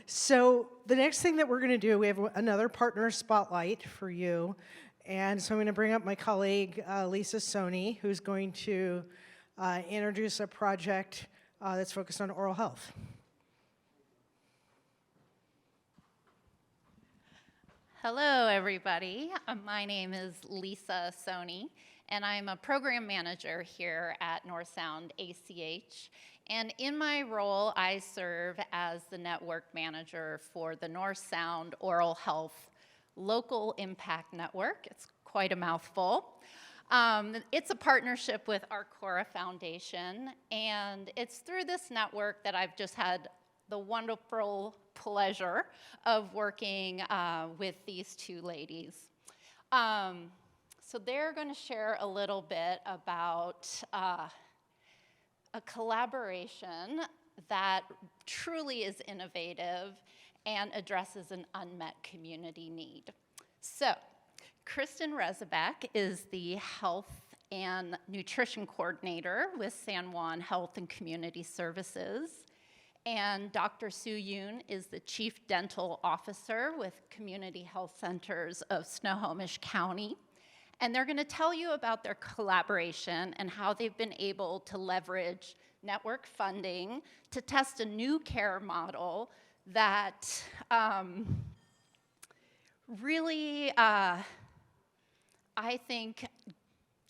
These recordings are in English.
So the next thing that we're going to do, we have another partner spotlight for you. And so I'm going to bring up my colleague, Lisa Soni, who's going to introduce a project that's focused on oral health. Hello, everybody. My name is Lisa Soni, and I'm a program manager here at North Sound ACH. And in my role, I serve as the network manager for the North Sound Oral Health Local Impact Network. It's quite a mouthful. It's a partnership with our Cora Foundation, and it's through this network that I've just had the wonderful pleasure of working with these two ladies. So they're going to share a little bit about a collaboration that truly is innovative and addresses an unmet community need. So Kristen Rezabek is the Health and Nutrition Coordinator with San Juan Health and Community Services. And Dr. Sue Yoon is the Chief Dental Officer with Community Health Centers of Snohomish County. And they're going to tell you about their collaboration and how they've been able to leverage network funding to test a new care model that really, I think,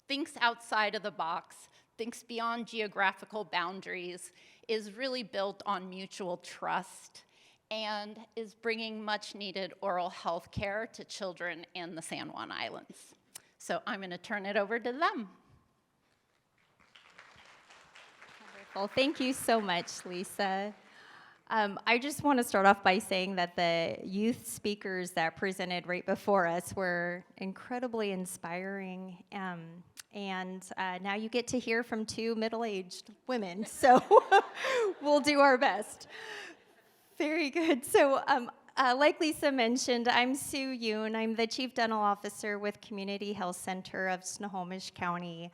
thinks outside of the box, thinks beyond geographical boundaries, is really built on mutual trust, and is bringing much needed oral health care to children in the San Juan Islands. So I'm going to turn it over to them. Wonderful. Thank you so much, Lisa. I just want to start off by saying that the youth speakers that presented right before us were incredibly inspiring, and now you get to hear from two middle-aged women, so we'll do our best. Very good. So like Lisa mentioned, I'm Sue Yoon. I'm the Chief Dental Officer with Community Health Center of Snohomish County.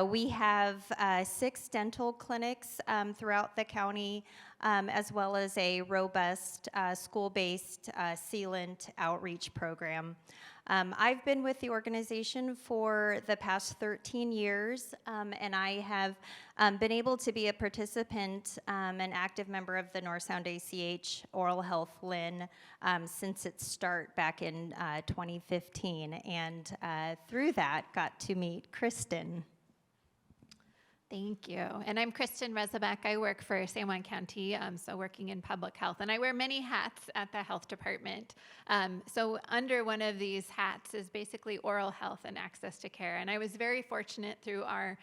We have 6 dental clinics throughout the county, as well as a robust school-based Sealant outreach program. I've been with the organization for the past 13 years, and I have been able to be a participant, an active member of the North Sound ACH Oral Health LIN since its start back in 2015, and through that got to meet Kristen. Thank you. And I'm Kristen Rezabek. I work for San Juan County, so working in public health. And I wear many hats at the health department. So under one of these hats is basically oral health and access to care. And I was very fortunate through our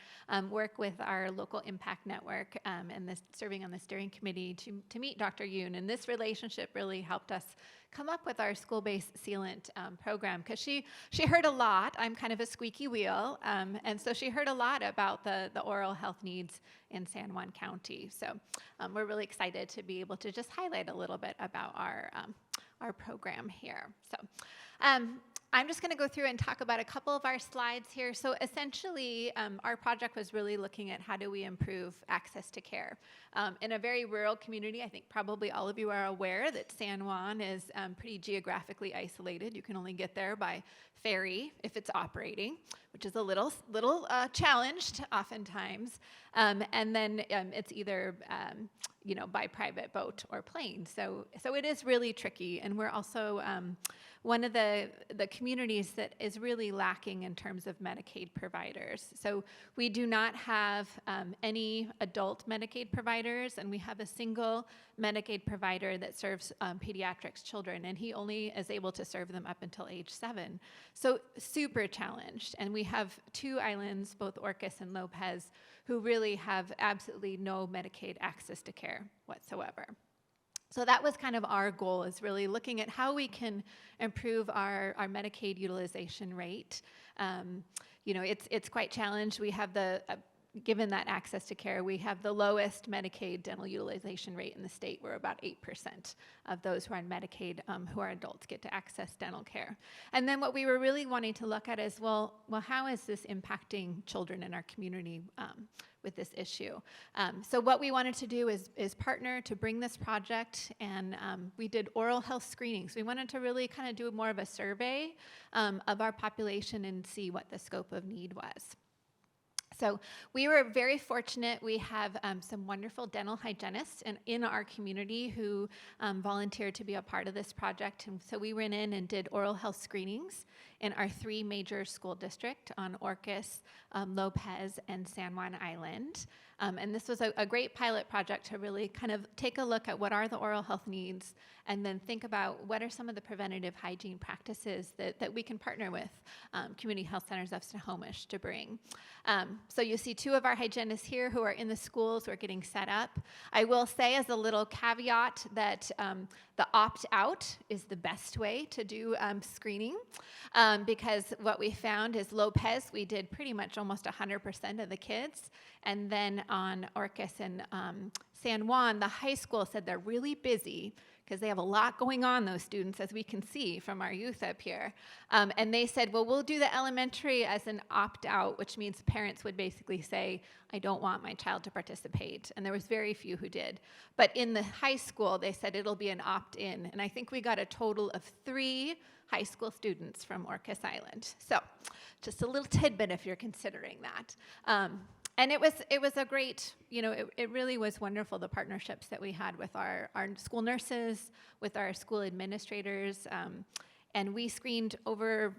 work with our local impact network and serving on the steering committee to meet Dr. Yoon. And this relationship really helped us come up with our school-based Sealant program, because she heard a lot. I'm kind of a squeaky wheel, and so she heard a lot about the oral health needs in San Juan County. So we're really excited to be able to just highlight a little bit about our program here. So I'm just going to go through and talk about a couple of our slides here. So essentially, our project was really looking at how do we improve access to care. In a very rural community, I think probably all of you are aware that San Juan is pretty geographically isolated. You can only get there by ferry if it's operating, which is a little challenged oftentimes. And then it's either by private boat or plane. So it is really tricky. And we're also one of the communities that is really lacking in terms of Medicaid providers. So we do not have any adult Medicaid providers, and we have a single Medicaid provider that serves pediatrics children, and he only is able to serve them up until age 7. So super challenged. And we have 2 islands, both Orcas and Lopez, who really have absolutely no Medicaid access to care whatsoever. So that was kind of our goal, is really looking at how we can improve our Medicaid utilization rate. It's quite challenged. We have given that access to care, we have the lowest Medicaid dental utilization rate in the state. We're about 8% of those who are on Medicaid who are adults get to access dental care. And then what we were really wanting to look at is, well, how is this impacting children in our community this issue. So what we wanted to do is partner to bring this project, and we did oral health screenings. We wanted to really kind of do more of a survey of our population and see what the scope of need was. So we were very fortunate. We have some wonderful dental hygienists in our community who volunteered to be a part of this project. And so we went in and did oral health screenings in our 3 major school districts on Orcas, Lopez, and San Juan Island. And this was a great pilot project to really kind of take a look at what are the oral health needs, and then think about what are some of the preventative hygiene practices that we can partner with Community Health Centers of Snohomish to bring. So you see 2 of our hygienists here who are in the schools who are getting set up. I will say as a little caveat that the opt-out is the best way to do screening, because what we found is Lopez, we did pretty much almost 100% of the kids. And then on Orcas and San Juan, the high school said they're really busy because they have a lot going on, those students, as we can see from our youth up here. And they said, well, we'll do the elementary as an opt-out, which means parents would basically say, I don't want my child to participate. And there was very few who did. But in the high school, they said it'll be an opt-in. And I think we got a total of 3 high school students from Orcas Island. So just a little tidbit if you're considering that. And it was a great, it really was wonderful, the partnerships that we had with our school nurses, with our school administrators, and we screened over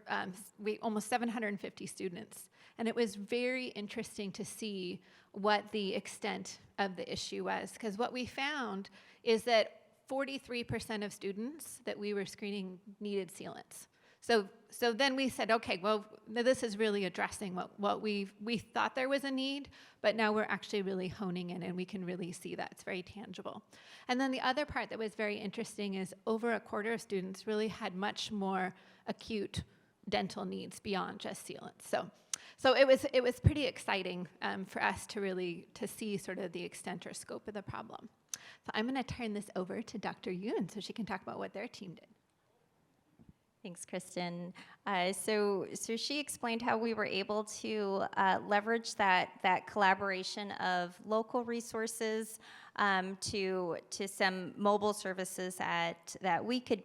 almost 750 students. And it was very interesting to see what the extent of the issue was, because what we found is that 43% of students that we were screening needed sealants. So then we said, okay, well, this is really addressing what we thought there was a need, but now we're actually really honing in, and we can really see that. It's very tangible. And then the other part that was very interesting is over a quarter of students really had much more acute dental needs beyond just sealants. So it was pretty exciting for us to see sort of the extent or scope of the problem. So I'm going to turn this over to Dr. Yoon so she can talk about what their team did. Thanks, Kristen. So she explained how we were able to leverage that collaboration of local resources to some mobile services that we could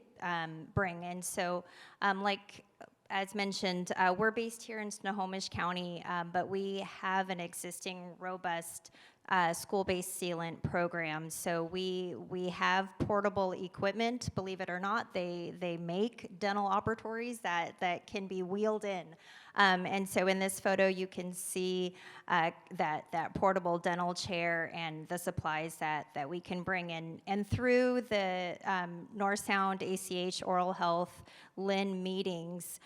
bring. And so, like as mentioned, we're based here in Snohomish County, but we have an existing robust school-based sealant program. So we have portable equipment. Believe it or not, they make dental operatories that can be wheeled in. And so in this photo, you can see that portable dental chair and the supplies that we can bring in. And through the North Sound ACH Oral Health LIN meetings,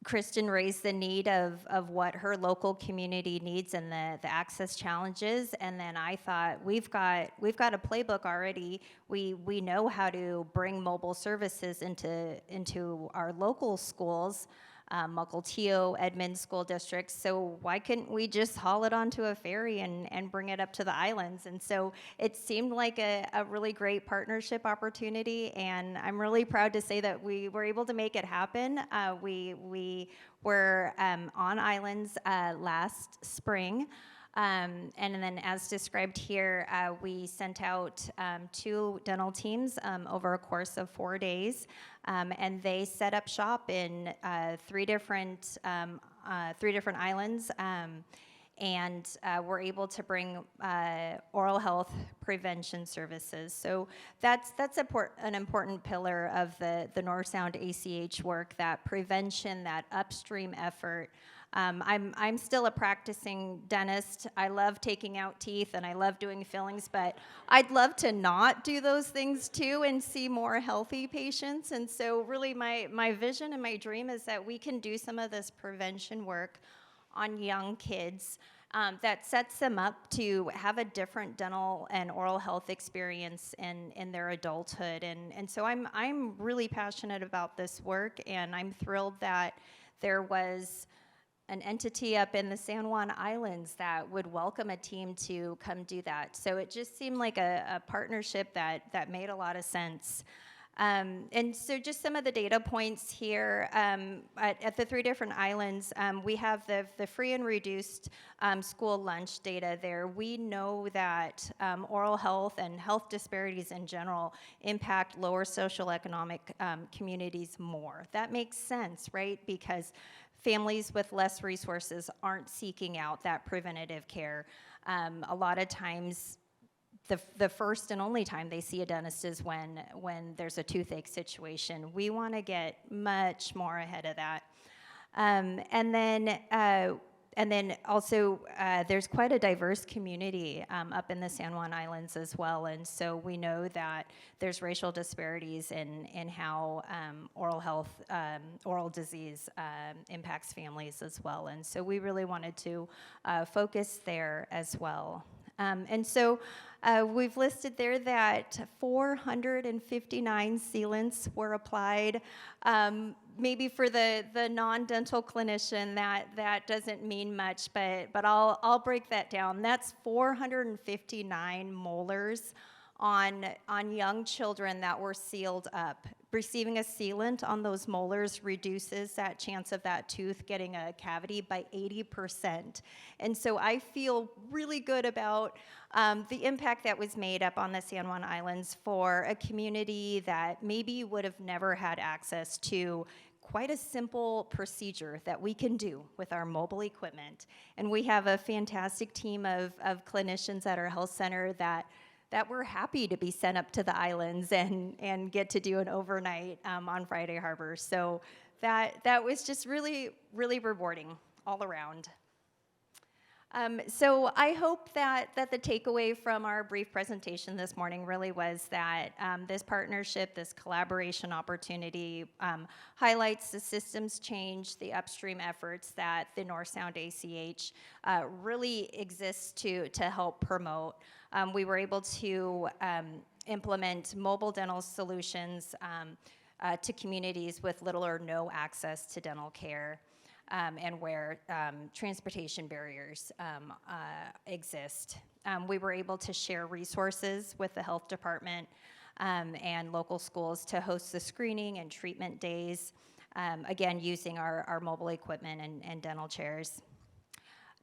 Kristen raised the need of what her local community needs and the access challenges, and then I thought we've got a playbook already. We know how to bring mobile services into our local schools, Mukilteo, Edmond school districts, so why couldn't we just haul it onto a ferry and bring it up to the islands? And so it seemed like a really great partnership opportunity, and I'm really proud to say that we were able to make it happen. We were on islands last spring. And then as described here, we sent out 2 dental teams over a course of 4 days, and they set up shop in 3 different islands, and were able to bring oral health prevention services. So that's an important pillar of the North Sound ACH work, that prevention, that upstream effort. I'm still a practicing dentist. I love taking out teeth and I love doing fillings, but I'd love to not do those things too and see more healthy patients. And so really my vision and my dream is that we can do some of this prevention work on young kids that sets them up to have a different dental and oral health experience in their adulthood. And so I'm really passionate about this work, and I'm thrilled that there was an entity up in the San Juan Islands that would welcome a team to come do that. So it just seemed like a partnership that made a lot of sense. And so just some of the data points here, at the 3 different islands, we have the free and reduced school lunch data there. We know that oral health and health disparities in general impact lower socioeconomic communities more. That makes sense, right? Because families with less resources aren't seeking out that preventative care. A lot of times, the first and only time they see a dentist is when there's a toothache situation. We want to get much more ahead of that. And then also, there's quite a diverse community up in the San Juan Islands as well, and so we know that there's racial disparities in how oral disease impacts families as well, and so we really wanted to focus there as well. And so we've listed there that 459 sealants were applied. Maybe for the non-dental clinician, that doesn't mean much, but I'll break that down. That's 459 molars on young children that were sealed up. Receiving a sealant on those molars reduces that chance of that tooth getting a cavity by 80%. And so I feel really good about the impact that was made up on the San Juan Islands for a community that maybe would have never had access to quite a simple procedure that we can do with our mobile equipment. And we have a fantastic team of clinicians at our health center that we're happy to be sent up to the islands and get to do an overnight on Friday Harbor. So that was just really, really rewarding all around. So I hope that the takeaway from our brief presentation this morning really was that this partnership, this collaboration opportunity highlights the systems change, the upstream efforts that the North Sound ACH really exists to help promote. We were able to implement mobile dental solutions to communities with little or no access to dental care. And where transportation barriers exist. We were able to share resources with the health department and local schools to host the screening and treatment days, again, using our mobile equipment and dental chairs.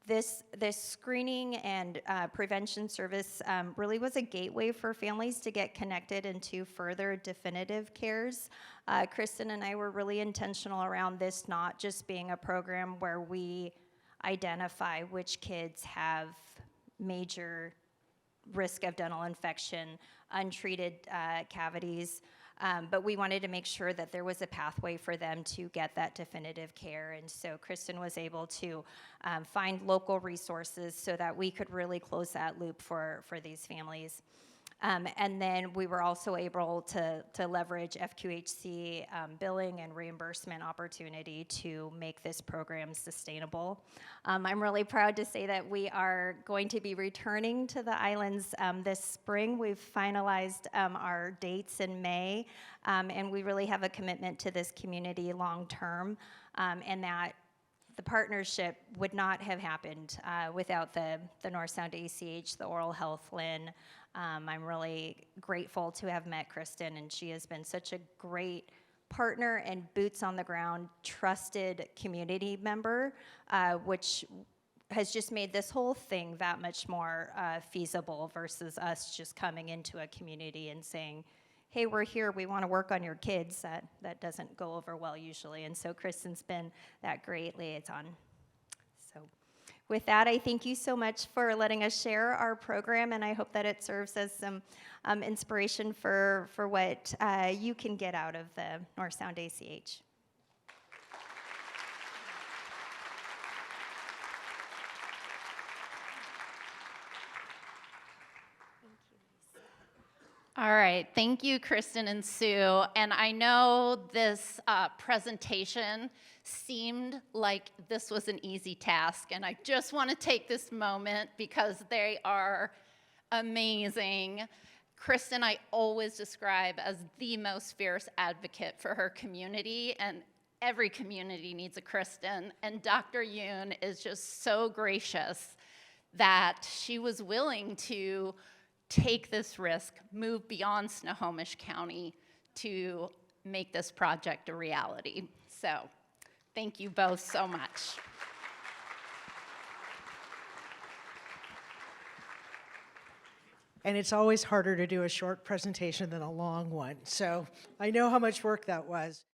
This screening and prevention service really was a gateway for families to get connected into further definitive cares. Kristen and I were really intentional around this not just being a program where we identify which kids have major risk of dental infection, untreated cavities, but we wanted to make sure that there was a pathway for them to get that definitive care. And so Kristen was able to find local resources so that we could really close that loop for these families. And then we were also able to leverage FQHC billing and reimbursement opportunity to make this program sustainable. I'm really proud to say that we are going to be returning to the islands this spring. We've finalized our dates in May, and we really have a commitment to this community long term, and that the partnership would not have happened without the North Sound ACH, the Oral Health LIN. I'm really grateful to have met Kristen, and she has been such a great partner and boots on the ground, trusted community member, which has just made this whole thing that much more feasible versus us just coming into a community and saying, hey, we're here, we want to work on your kids. That doesn't go over well usually, and so Kristen's been that great liaison. So with that, I thank you so much for letting us share our program, and I hope that it serves as some inspiration for what you can get out of the North Sound ACH. All right, thank you, Kristen and Sue. And I know this presentation seemed like this was an easy task, and I just want to take this moment because they are amazing. Kristen, I always describe as the most fierce advocate for her community, and every community needs a Kristen. And Dr. Yoon is just so gracious that she was willing to take this risk, move beyond Snohomish County to make this project a reality. So thank you both so much. And it's always harder to do a short presentation than a long one. So I know how much work that was.